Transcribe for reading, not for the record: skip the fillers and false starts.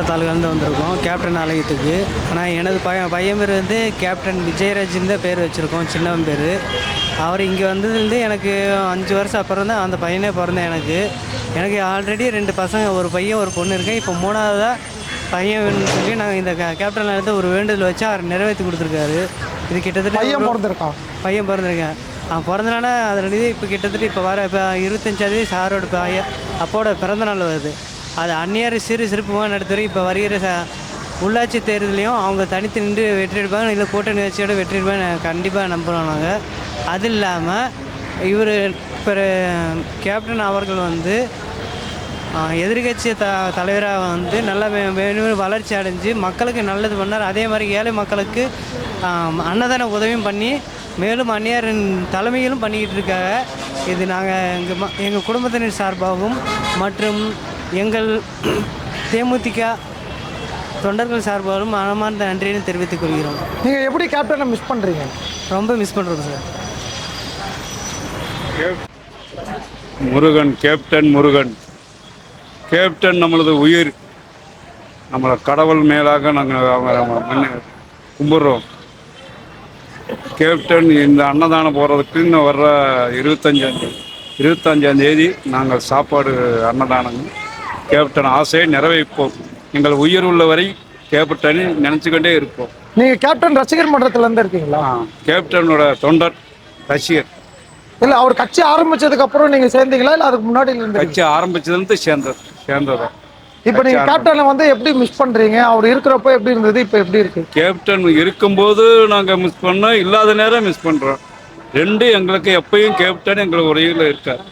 தாலுகாலேருந்து வந்திருக்கோம் கேப்டன் ஆலயத்துக்கு. ஆனால் எனது பையன் பேர் வந்து கேப்டன் விஜயராஜ்னு தான் பேர் வச்சுருக்கோம், சின்னவன் பேர். அவர் இங்கே வந்ததுலேருந்து எனக்கு 5 வருஷம் அப்புறம் தான் அந்த பையனே பிறந்தேன். எனக்கு ஆல்ரெடி 2 பசங்க, ஒரு பையன் ஒரு பொண்ணு இருக்கேன். இப்போ 3ஆவதாக பையன் வேணும்னு சொல்லி நாங்கள் இந்த கேப்டன் ஆலயத்தை ஒரு வேண்டுதல் வச்சு அவர் நிறைவேற்றி கொடுத்துருக்காரு. இது கிட்டத்தட்ட பையன் பிறந்திருக்கேன். பிறந்தனால அதனுடைய இப்போ கிட்டத்தட்ட இப்போ 25ஆந்தேதி சாரோட அப்போட பிறந்தநாள் வருது. அது அந்நியார் சிறப்புமாக நடத்துகிறோம். இப்போ வருகிற உள்ளாட்சி தேர்தலையும் அவங்க தனித்து நின்று வெற்றி எடுப்பாங்க, இல்லை கூட்டணி வச்சியோட வெற்றி எடுப்பாங்க கண்டிப்பாக நம்புகிறோம் நாங்கள். அது இல்லாமல் இவர் இப்போ கேப்டன் அவர்கள் வந்து எதிர்கட்சி தலைவராக வந்து நல்லா வளர்ச்சி அடைஞ்சு மக்களுக்கு நல்லது பண்ணார். அதே மாதிரி ஏழை மக்களுக்கு அன்னதான உதவியும் பண்ணி மேலும் அந்நியாரின் தலைமையிலும் பண்ணிக்கிட்டு இருக்காங்க. இது நாங்கள் எங்கள் குடும்பத்தினர் சார்பாகவும் மற்றும் எங்கள் தேமுதிக தொண்டர்கள் சார்பாகவும் மனமார்ந்த நன்றியை தெரிவித்துக் கொள்கிறோம். நீங்கள் எப்படி கேப்டனை மிஸ் பண்ணுறீங்க? ரொம்ப மிஸ் பண்ணுறோம் sir. Murugan, captain Murugan, captain நம்மளது உயிர். நம்மளை கடவுள் மேலாக நாங்கள் கும்பிட்றோம். கேப்டன் இந்த அன்னதானம் போகிறதுக்கு இன்னும் வர்ற 25ஆந்தேதி நாங்கள் சாப்பாடு அன்னதானம் கேப்டன் ஆசையை நிறைவேற்போம். எங்கள் உயிர் உள்ள வரை கேப்டனை நினச்சிக்கிட்டே இருப்போம். நீங்கள் கேப்டன் ரசிகர் மன்றத்துலேருந்து இருக்கீங்களா? கேப்டனோட தொண்டர் ரசிகர். இல்லை, அவர் கட்சி ஆரம்பிச்சதுக்கு அப்புறம் நீங்கள் சேர்ந்தீங்களா, இல்லை அதுக்கு முன்னாடி கட்சி ஆரம்பிச்சதுலேருந்து சேர்ந்ததா? இப்போ நீங்கள் கேப்டனை வந்து எப்படி மிஸ் பண்ணுறீங்க? அவர் இருக்கிறப்போ எப்படி இருந்தது, இப்போ எப்படி இருக்கு? கேப்டன் இருக்கும்போது நாங்கள் மிஸ் பண்ணோம், இல்லாத நேரம் மிஸ் பண்ணுறோம். ரெண்டு எங்களுக்கு எப்பயும் கேப்டன் எங்களுக்கு உரையில் இருக்கார்.